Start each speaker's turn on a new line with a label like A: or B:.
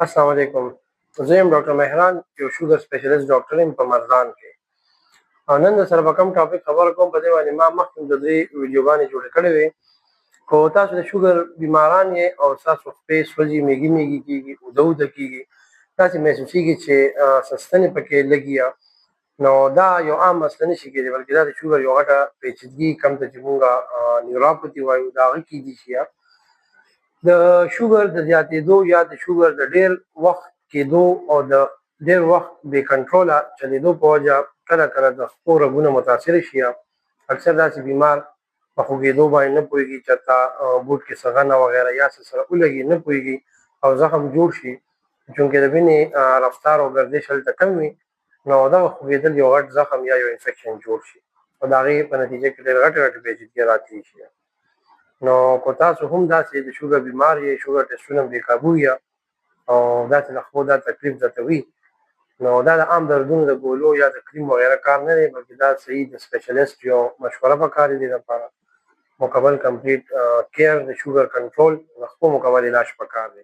A: السلام علیکم. زه یم ډاکټر مهران، یو شوګر سپیشلیست ډاکټر یم په مرزان کې. او نن د سره به کوم ټاپک خبره کوم، په دې باندې ما مخکې د دې ویډیوګانې جوړې کړې وې. خو تاسو د شوګر بیماران یې او ستاسو خپې سوځي، میږي میږي کېږي، اوده اوده کېږي، داسې محسوسېږي چې سستنې پکې لګي، نو دا یو عام مسله نشي کېدی، بلکې دا د شوګر یو غټه پیچیدګي کم ته چې مونږ نیوروپیتھی وایو د هغه کېدي شي. د شوګر د زیاتېدو یا د شوګر د ډېر وخت کېدو او د ډېر وخت بې کنټروله چلېدو په وجه کله کله د خپو رګونه متاثره شي. اکثر داسې بیمار په خوږېدو باندې نه پوهېږي، چېرته بوټ کې سغنه وغیره یا څه سره ولګي نه پوهېږي او زخم جوړ شي، چونکې د وینې رفتار او گردش هلته کم وي، نو دغه خوږېدل یو غټ زخم یا یو انفیکشن جوړ شي او د هغې په نتیجه کې ډېر غټې غټې پیچیدګۍ راتللی شي. نو که تاسو هم داسې د شوګر بیمار یې، شوګر ټسټونه بې قابو یا او داسې د خپو دا تکلیف درته وي، نو دا د عام دردونو د ګولو یا د کریم وغیره کار نه دی، بلکې دا صحیح د سپیشلیست یو مشوره پکار دی لپاره مکمل کمپلیټ کیر د شوګر کنټرول د خپو مکمل علاج پکار دی.